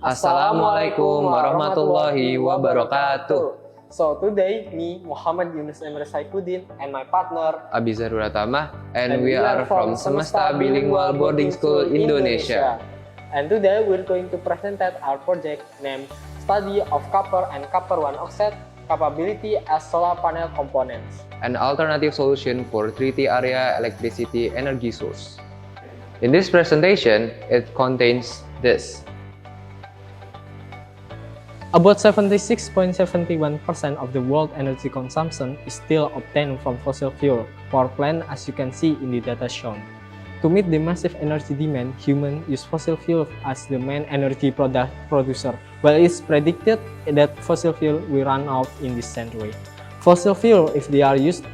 Assalamualaikum warahmatullahi wabarakatuh. So today, me, Muhammad Yunus Emre Saifuddin, and my partner, Abizarul Atama, and we are from Semesta Bilingual Boarding School Indonesia. And today we're going to present our project named Study of Copper and Copper 1 Oxide Capability as Solar Panel Components. An alternative solution for treaty area electricity energy source. In this presentation, it contains this. About 76.71% of the world energy consumption is still obtained from fossil fuel power plant, as you can see in the data shown. To meet the massive energy demand, humans use fossil fuel as the main energy producer, while it's predicted that fossil fuel will run out in this century. Fossil fuel, if they are used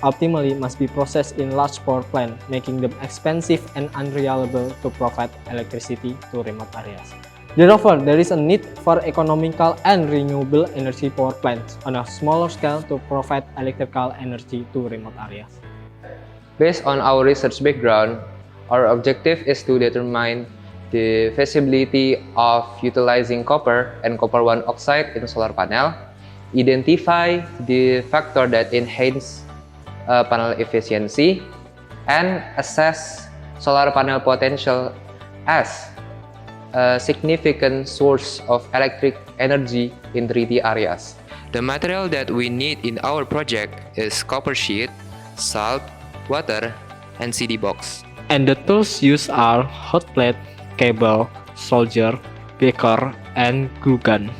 optimally, must be processed in large power plants, making them expensive and unreliable to provide electricity to remote areas. Therefore, there is a need for economical and renewable energy power plants on a smaller scale to provide electrical energy to remote areas. Based on our research background, our objective is to determine the feasibility of utilizing copper and copper 1 oxide in solar panel, identify the factor that enhance panel efficiency, and assess solar panel potential as a significant source of electric energy in treaty areas. The material that we need in our project is copper sheet, salt, water, and CD box. And the tools used are hot plate, cable, solder, beaker, and glue gun.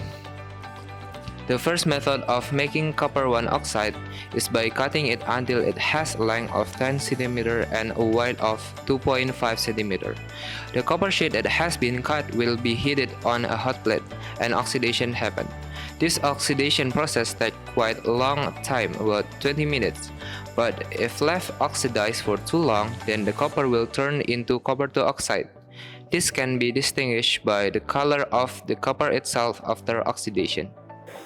The first method of making copper 1 oxide is by cutting it until it has a length of 10 cm and a width of 2.5 cm. The copper sheet that has been cut will be heated on a hot plate and oxidation happen. This oxidation process takes quite a long time, about 20 minutes. But if left oxidized for too long, then the copper will turn into copper 2 oxide. This can be distinguished by the color of the copper itself after oxidation.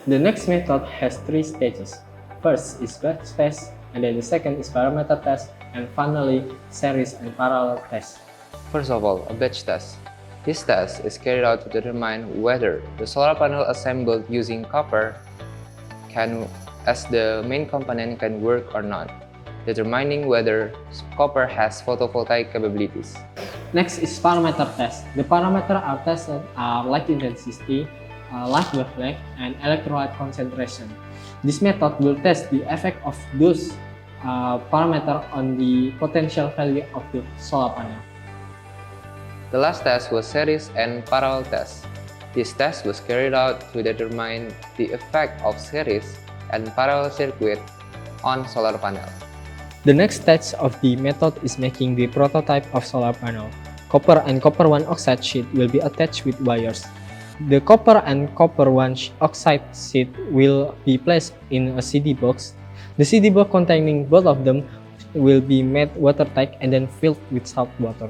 The next method has three stages. First is batch test, and then the second is parameter test, and finally series and parallel test. First of all, a batch test. This test is carried out to determine whether the solar panel assembled using copper as the main component can work or not, determining whether copper has photovoltaic capabilities. Next is parameter test. The parameters are tested are light intensity, light wavelength, and electrolyte concentration. This method will test the effect of those parameters on the potential value of the solar panel. The last test was series and parallel test. This test was carried out to determine the effect of series and parallel circuit on solar panel. The next stage of the method is making the prototype of solar panel. Copper and copper 1 oxide sheet will be attached with wires. The copper and copper 1 oxide sheet will be placed in a CD box. The CD box containing both of them will be made watertight and then filled with salt water.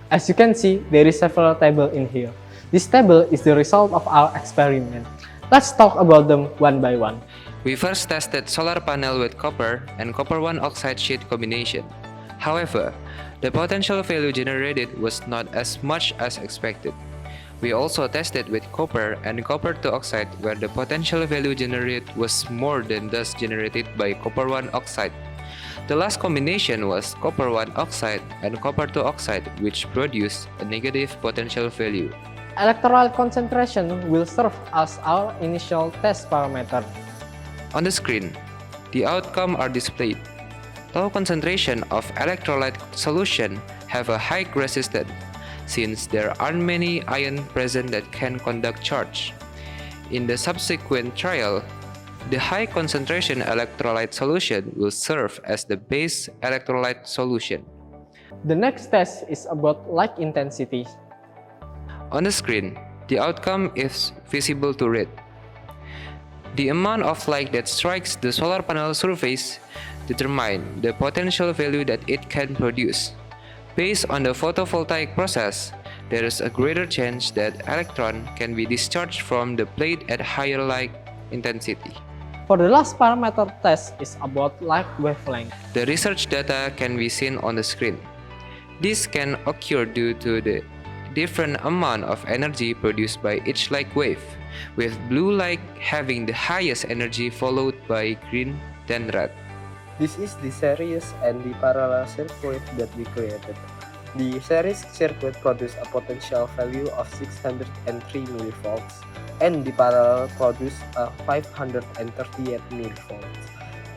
As you can see, there is several tables in here. This table is the result of our experiment. Let's talk about them one by one. We first tested solar panel with copper and copper 1 oxide sheet combination. However, the potential value generated was not as much as expected. We also tested with copper and copper 2 oxide, where the potential value generated was more than those generated by copper 1 oxide. The last combination was copper 1 oxide and copper 2 oxide, which produced a negative potential value. Electrolyte concentration will serve as our initial test parameter. On the screen, the outcome are displayed. Low concentration of electrolyte solution have a high resistance, since there aren't many ions present that can conduct charge. In the subsequent trial, the high concentration electrolyte solution will serve as the base electrolyte solution. The next test is about light intensity. On the screen, the outcome is visible to read. The amount of light that strikes the solar panel surface determines the potential value that it can produce. Based on the photovoltaic process, there is a greater chance that electron can be discharged from the plate at higher light intensity. For the last parameter test is about light wavelength. The research data can be seen on the screen. This can occur due to the different amount of energy produced by each light wave, with blue light having the highest energy followed by green then red. This is the series and the parallel circuit that we created. The series circuit produced a potential value of 603 millivolts, and the parallel produced a 538 millivolts.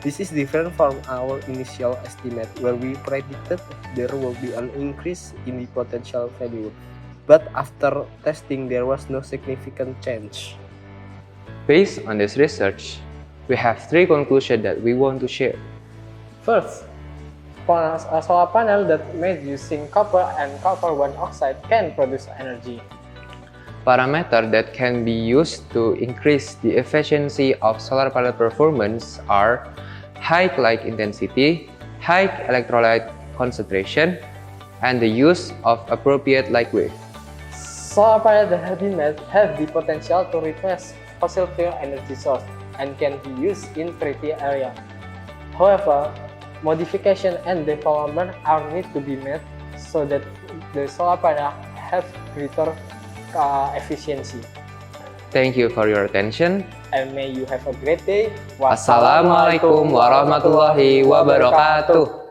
This is different from our initial estimate, where we predicted there will be an increase in the potential value, but after testing there was no significant change. Based on this research, we have three conclusions that we want to share. First, a solar panel that made using copper and copper 1 oxide can produce energy. Parameters that can be used to increase the efficiency of solar panel performance are high light intensity, high electrolyte concentration, and the use of appropriate light wave. Solar panels that have been made have the potential to replace fossil fuel energy source and can be used in treaty area. However, modification and development are need to be made so that the solar panel have greater efficiency. Thank you for your attention. And may you have a great day. Wassalamualaikum warahmatullahi wabarakatuh.